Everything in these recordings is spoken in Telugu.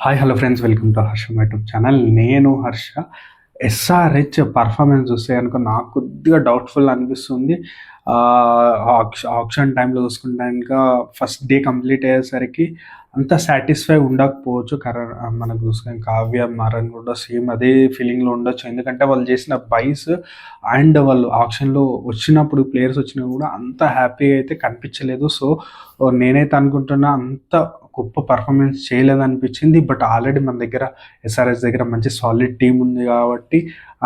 Hi hello friends, welcome to Harsha YouTube channel. నేను హర్ష. ఎస్ఆర్హెచ్ పర్ఫార్మెన్స్ చూస్తే కనుక నాకు కొద్దిగా డౌట్ఫుల్ అనిపిస్తుంది. ఆప్షన్ టైంలో చూసుకుంటే కనుక ఫస్ట్ డే కంప్లీట్ అయ్యేసరికి అంత సాటిస్ఫై ఉండకపోవచ్చు. మనకు చూసుకొని కావ్య మరన్ కూడా సేమ్ అదే ఫీలింగ్లో ఉండొచ్చు. ఎందుకంటే వాళ్ళు చేసిన బైస్ అండ్ వాళ్ళు ఆప్షన్లో వచ్చినప్పుడు ప్లేయర్స్ వచ్చినా కూడా అంత హ్యాపీగా అయితే కనిపించలేదు. సో నేనైతే అనుకుంటున్నా అంత గొప్ప పర్ఫార్మెన్స్ చేయలేదనిపించింది. బట్ ఆల్రెడీ మన దగ్గర ఎస్ఆర్ఎస్ దగ్గర మంచి సాలిడ్ టీం ఉంది కాబట్టి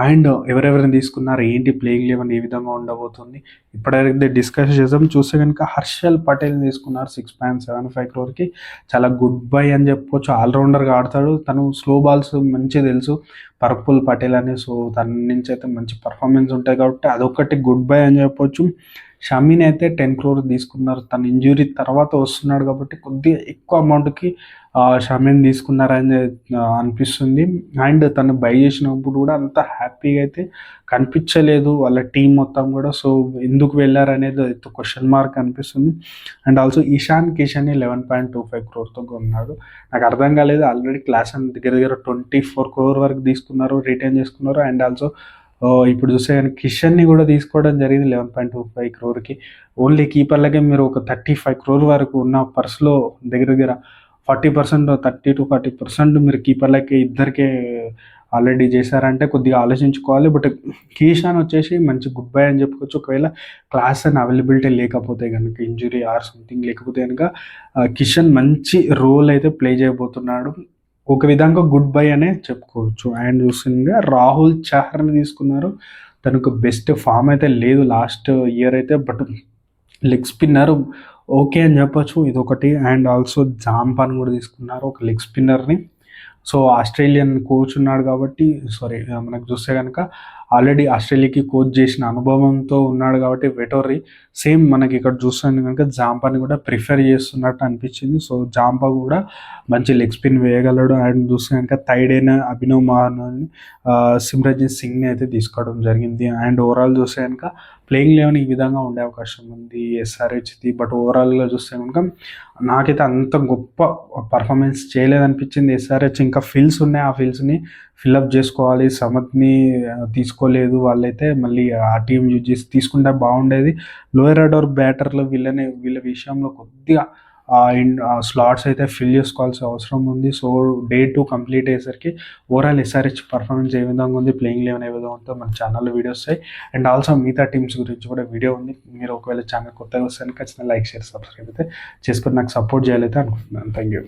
అండ్ ఎవరెవరిని తీసుకున్నారు, ఏంటి ప్లేయింగ్ లెవెన్ ఏ విధంగా ఉండబోతుంది ఇప్పటివరకు డిస్కస్ చేద్దాం. చూస్తే కనుక హర్షల్ పటేల్ తీసుకున్నారు 6.75 crore. చాలా గుడ్ బై అని చెప్పుకోవచ్చు. ఆల్రౌండర్గా ఆడతాడు తను. స్లో బాల్స్ మంచిగా తెలుసు పర్పుల్ పటేల్ అని. సో తన నుంచి అయితే మంచి పర్ఫార్మెన్స్ ఉంటుంది కాబట్టి అదొకటి గుడ్ బై అని చెప్పొచ్చు. షమీని అయితే 10 crore తీసుకున్నారు. తన ఇంజురీ తర్వాత వస్తున్నాడు కాబట్టి కొద్దిగా ఎక్కువ అమౌంట్కి షమీని తీసుకున్నారని అనిపిస్తుంది. అండ్ తను బై చేసినప్పుడు కూడా అంత హ్యాపీగా అయితే కనిపించలేదు వాళ్ళ టీం మొత్తం కూడా. సో ఎందుకు వెళ్ళారనేది క్వశ్చన్ మార్క్ అనిపిస్తుంది. And also Ishan Kishan 11.25 crore కొన్నాడు. నాకు అర్థం కాలేదు. ఆల్రెడీ క్లాస్ అని దగ్గర దగ్గర 24 crore వరకు తీసుకున్నారు, రిటైన్ చేసుకున్నారు. అండ్ ఆల్సో ఇప్పుడు చూస్తే కానీ కిషన్ని కూడా తీసుకోవడం జరిగింది 11.25 crore. ఓన్లీ కీపర్లకే మీరు ఒక 35 crore వరకు ఉన్న పర్స్లో దగ్గర దగ్గర 40%, 30 to 40% మీరు కీపర్లకి ఇద్దరికే ఆల్రెడీ చేశారంటే కొద్దిగా ఆలోచించుకోవాలి. బట్ కిషాన్ వచ్చేసి మంచి గుడ్ బై అని చెప్పుకోవచ్చు. ఒకవేళ క్లాస్ అని అవైలబిలిటీ లేకపోతే కనుక, ఇంజురీ ఆర్ సంథింగ్ లేకపోతే కనుక కిషన్ మంచి రోల్ అయితే ప్లే చేయబోతున్నాడు. ఒక విధంగా గుడ్ బై అనే చెప్పుకోవచ్చు. అండ్ చూస్తుండగా రాహుల్ చహర్ని తీసుకున్నారు. తనకు బెస్ట్ ఫామ్ అయితే లేదు లాస్ట్ ఇయర్ అయితే. బట్ లెగ్ స్పిన్నర్ ఓకే అని చెప్పచ్చు, ఇదొకటి. అండ్ ఆల్సో జాంపాన్ కూడా తీసుకున్నారు, ఒక లెగ్ స్పిన్నర్ని. సో ఆస్ట్రేలియన్ కోచ్ ఉన్నాడు కాబట్టి, మనకు చూస్తే కనుక ఆల్రెడీ ఆస్ట్రేలియాకి కోచ్ చేసిన అనుభవంతో ఉన్నాడు కాబట్టి వెటోరీ సేమ్ మనకి ఇక్కడ చూస్తాను కనుక జాంపాని కూడా ప్రిఫర్ చేస్తున్నట్టు అనిపించింది. సో జాంపా కూడా మంచి లెగ్ స్పిన్ వేయగలడు. అండ్ చూస్తే కనుక థర్డ్ అయిన అభినవ్ మహాన్, సిమ్రన్జిత్ సింగ్ని అయితే తీసుకోవడం జరిగింది. అండ్ ఓవరాల్ చూస్తే కనుక ప్లేయింగ్ లెవెన్ ఈ విధంగా ఉండే అవకాశం ఉంది ఎస్ఆర్హెచ్ది. బట్ ఓవరాల్గా చూస్తే కనుక నాకైతే అంత గొప్ప పర్ఫార్మెన్స్ చేయలేదనిపించింది ఎస్ఆర్హెచ్. ఇంకా ఫీల్డ్స్ ఉన్నాయి, ఆ ఫీల్డ్స్ని ఫిల్అప్ చేసుకోవాలి. సమత్ని తీసుకోలేదు వాళ్ళైతే, మళ్ళీ ఆ టీం యూజ్ చేసి తీసుకుంటే బాగుండేది. లోయర్ ఆర్డర్ బ్యాటర్లు వీళ్ళ విషయంలో కొద్దిగా స్లాట్స్ అయితే ఫిల్ చేసుకోవాల్సిన అవసరం ఉంది. సో డే 2 కంప్లీట్ అయ్యేసరికి ఓవరాల్ ఎస్ఆర్హెచ్ పర్ఫార్మెన్స్ ఏ విధంగా ఉంది, ప్లేయింగ్ లెవెన్ ఏ విధంగా ఉందో మన ఛానల్లో వీడియోస్ వస్తాయి. అండ్ ఆల్సో మిగతా టీమ్స్ గురించి కూడా వీడియో ఉంది. మీరు ఒకవేళ ఛానల్ కొత్తగా వస్తే ఖచ్చితంగా లైక్, షేర్, సబ్స్క్రైబ్ అయితే చేసుకొని నాకు సపోర్ట్ చేయాలైతే అనుకుంటున్నాను. Thank you.